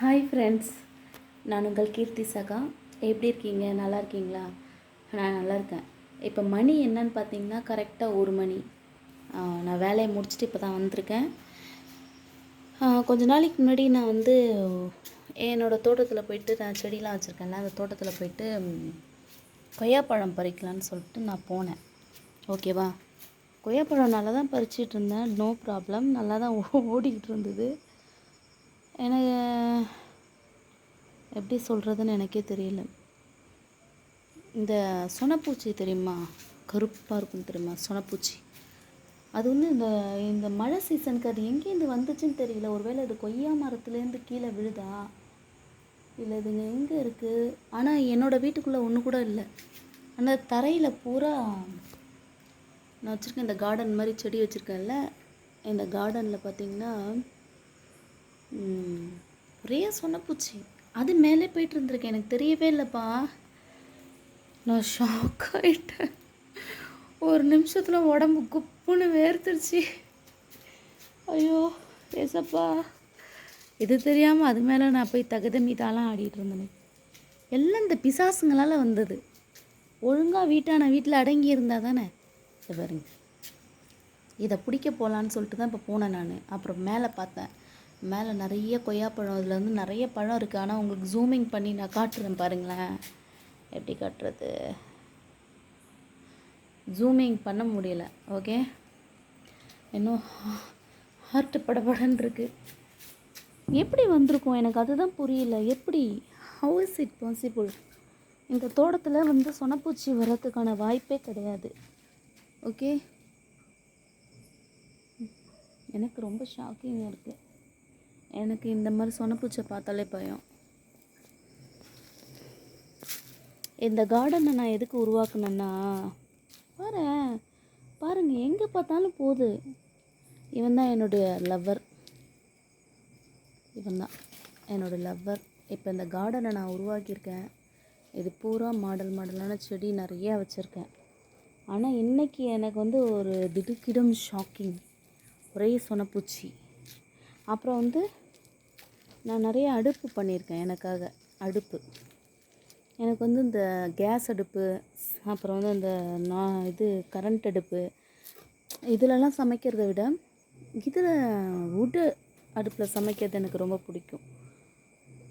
Hi friends, நான் உங்கள் கீர்த்தி சகா. எப்படி இருக்கீங்க? நல்லா இருக்கீங்களா? நான் நல்லா இருக்கேன். இப்போ மணி என்னன்னு பார்த்தீங்கன்னா கரெக்டாக 1 மணி. நான் வேலையை முடிச்சுட்டு இப்போ தான் வந்திருக்கேன். கொஞ்ச நாளைக்கு முன்னாடி நான் என்னோடய தோட்டத்தில் போயிட்டு, நான் செடியெலாம் வச்சுருக்கேன்ல, அந்த தோட்டத்தில் போயிட்டு கொய்யாப்பழம் பறிக்கலான்னு சொல்லிட்டு நான் போனேன். ஓகேவா? கொய்யாப்பழம் நல்லா தான் பறிச்சிட்டு இருந்தேன், நோ ப்ராப்ளம், நல்லா தான் ஓடிக்கிட்டு இருந்தது. எனக்கு எப்படி சொல்கிறதுன்னு எனக்கே தெரியல. இந்த சொனப்பூச்சி தெரியுமா? கருப்பாக இருக்கும் தெரியுமா சொனப்பூச்சி? அது இந்த இந்த மழை சீசனுக்கு அது எங்கேருந்து வந்துச்சுன்னு தெரியல. ஒருவேளை அது கொய்யா மரத்துலேருந்து கீழே விழுதா, இல்லை இது எங்கே இருக்குது? ஆனால் என்னோடய வீட்டுக்குள்ளே ஒன்று கூட இல்லை. ஆனால் தரையில் பூரா நான் வச்சுருக்கேன். இந்த கார்டன் மாதிரி செடி வச்சுருக்கேன்ல, இந்த கார்டனில் பார்த்திங்கன்னா ஒரே சொனப்பூச்சி. அது மேலே போயிட்டு இருந்திருக்கேன், எனக்கு தெரியவே இல்லைப்பா. நான் ஷாக் ஆகிட்டேன். ஒரு நிமிஷத்தில் உடம்பு குப்புன்னு வேர்த்துருச்சு. ஐயோ ஏசப்பா, இது தெரியாமல் அது மேலே நான் போய் தகுதமீட்டாலாம் ஆடிட்டு இருந்தேன். எல்லாம் இந்த பிசாசுங்களால் வந்தது. ஒழுங்காக வீட்டில் அடங்கி இருந்தால் தானே. இதை பாருங்க, இதை பிடிக்க போகலான்னு சொல்லிட்டு தான் இப்போ போனேன் நான். அப்புறம் மேலே பார்த்தேன், மேலே நிறைய கொய்யாப்பழம், அதில் நிறைய பழம் இருக்குது. ஆனால் உங்களுக்கு ஜூமிங் பண்ணி நான் காட்டுறேன் பாருங்களேன். எப்படி காட்டுறது? ஜூமிங் பண்ண முடியல. ஓகே, இன்னும் ஹார்ட் படபடன்னு இருக்குது. எப்படி வந்திருக்கும் எனக்கு அதுதான் புரியல. எப்படி, ஹவு இஸ் இட் பாசிபிள்? இந்த தோட்டத்தில் சொனப்பூச்சி வர்றதுக்கான வாய்ப்பே கிடையாது. ஓகே, எனக்கு ரொம்ப ஷாக்கிங்காக இருக்குது. எனக்கு இந்த மாதிரி சொனப்பூச்சை பார்த்தாலே பயம். இந்த கார்டனை நான் எதுக்கு உருவாக்குனேன்னா, பாருங்கள் எங்கே பார்த்தாலும் போகுது. இவன் தான் என்னுடைய லவ்வர். இப்போ இந்த கார்டனை நான் உருவாக்கியிருக்கேன். இது பூரா மாடலான செடி நிறையா வச்சுருக்கேன். ஆனால் இன்றைக்கி எனக்கு ஒரு திடுக்கிடும் ஷாக்கிங், ஒரே சொனப்பூச்சி. அப்புறம் நான் நிறைய அடுப்பு பண்ணியிருக்கேன் எனக்காக. அடுப்பு எனக்கு இந்த கேஸ் அடுப்பு, அப்புறம் இந்த கரண்ட் அடுப்பு, இதிலலாம் சமைக்கிறத விட இதில் வுட்டு அடுப்பில் சமைக்கிறது எனக்கு ரொம்ப பிடிக்கும்.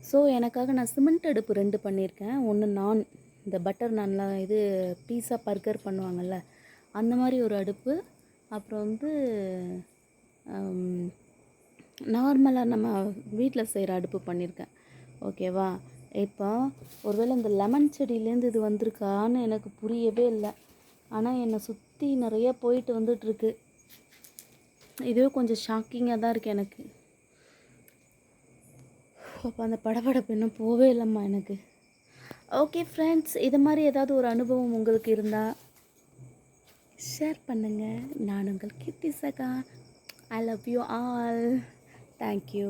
ஸோ எனக்காக நான் சிமெண்ட் அடுப்பு 2 பண்ணியிருக்கேன். ஒன்று நான் இந்த பட்டர் நான்லாம் பீஸா பர்கர் பண்ணுவாங்கள்ல, அந்த மாதிரி ஒரு அடுப்பு. அப்புறம் நார்மலாக நம்ம வீட்டில் செய்கிற அடுப்பு பண்ணியிருக்கேன். ஓகேவா? இப்போ ஒருவேளை இந்த லெமன் செடியிலேருந்து இது வந்திருக்கான்னு எனக்கு புரியவே இல்லை. ஆனால் என்னை சுற்றி நிறைய போயிட்டு வந்துட்டுருக்கு. இதுவே கொஞ்சம் ஷாக்கிங்காக தான் இருக்குது எனக்கு. அப்போ அந்த படபடப்பு இன்னும் போவே இல்லைம்மா எனக்கு. ஓகே ஃப்ரெண்ட்ஸ், இது மாதிரி ஏதாவது ஒரு அனுபவம் உங்களுக்கு இருந்தால் ஷேர் பண்ணுங்கள். நான் உங்கள் கீர்த்தி சகா. I love you all. Thank you.